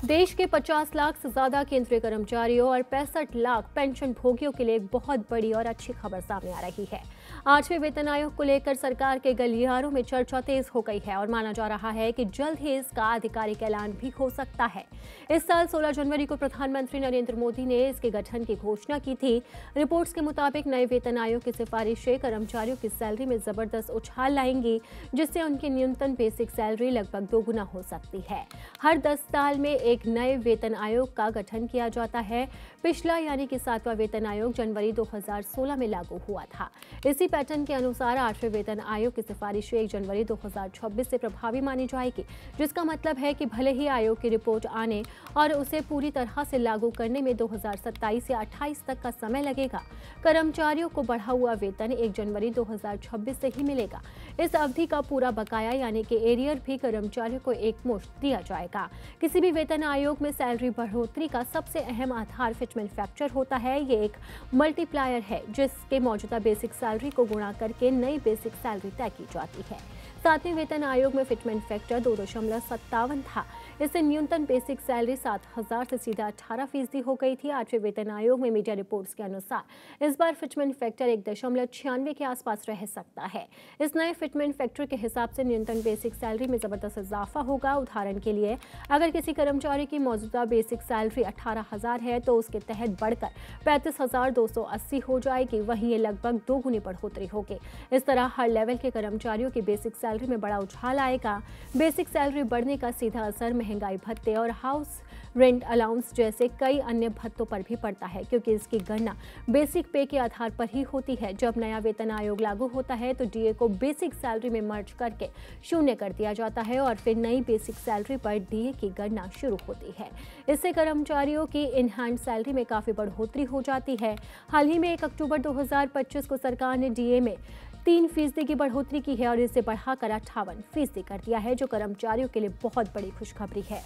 देश के 50 लाख से ज्यादा केंद्रीय कर्मचारियों और 65 लाख पेंशन भोगियों के लिए एक बहुत बड़ी और अच्छी खबर सामने आ रही है। 8वें वेतन आयोग को लेकर सरकार के गलियारों में चर्चा तेज हो गई है और माना जा रहा है कि जल्द ही इसका आधिकारिक ऐलान भी हो सकता है। इस साल 16 जनवरी को प्रधानमंत्री नरेंद्र मोदी ने इसके गठन की घोषणा की थी। रिपोर्ट्स के मुताबिक नए वेतन आयोग की सिफारिशें कर्मचारियों की सैलरी में जबरदस्त उछाल लाएंगी, जिससे उनकी न्यूनतम बेसिक सैलरी लगभग दोगुना हो सकती है। हर 10 साल में एक नए वेतन आयोग का गठन किया जाता है। पिछला यानी कि 7वां वेतन आयोग जनवरी 2016 में लागू हुआ था। इसी पैटर्न के अनुसार 8वें वेतन आयोग की सिफारिशें 1 जनवरी 2026 से प्रभावी मानी जाएगी, जिसका मतलब है कि भले ही आयोग की रिपोर्ट आने और उसे पूरी तरह से लागू करने में 2027 या 28 तक का समय लगेगा, कर्मचारियों को बढ़ा हुआ वेतन 1 जनवरी 2026 से ही मिलेगा। इस अवधि का पूरा बकाया यानी कि एरियर भी कर्मचारियों को एकमुश्त दिया जाएगा। किसी भी वेतन आयोग में सैलरी बढ़ोतरी का सबसे अहम आधार फिटमेंट फैक्टर होता है। ये एक मल्टीप्लायर है जिसके मौजूदा बेसिक सैलरी को गुणा करके नई बेसिक सैलरी तय की जाती है। 7वें वेतन आयोग में फिटमेंट फैक्टर 2.57 था। इससे न्यूनतम बेसिक सैलरी 7,000 से सीधा 18% हो गई थी। 8वें वेतन आयोग में मीडिया रिपोर्ट्स के अनुसार इस बार फिटमेंट फैक्टर 1.96 के आसपास रह सकता है। इस नए फिटमेंट फैक्टर के हिसाब से न्यूनतम बेसिक सैलरी में जबरदस्त इजाफा होगा। उदाहरण के लिए, अगर किसी कर्मचारी की मौजूदा बेसिक सैलरी 18,000 है तो उसके तहत बढ़कर 35,280 हो जाएगी। वहीं ये लगभग दोगुनी बढ़ोतरी होगी। इस तरह हर लेवल के कर्मचारियों की बेसिक सैलरी में बड़ा उछाल आएगा। बेसिक सैलरी बढ़ने का सीधा असर महंगाई भत्ते और हाउस रेंट अलाउंस जैसे कई अन्य भत्तों पर भी पड़ता है, क्योंकि इसकी गणना बेसिक पे के आधार पर ही होती है। जब नया वेतन आयोग लागू होता है तो डीए को बेसिक सैलरी में मर्ज करके शून्य कर दिया जाता है और फिर नई बेसिक सैलरी पर डीए की गणना शुरू होती है। इससे कर्मचारियों की इन हैंड सैलरी में काफी बढ़ोतरी हो जाती है। हाल ही में 1 अक्टूबर 2025 को सरकार ने डीए में 3% की बढ़ोतरी की है और इसे बढ़ाकर 58% कर दिया है, जो कर्मचारियों के लिए बहुत बड़ी खुशखबरी है।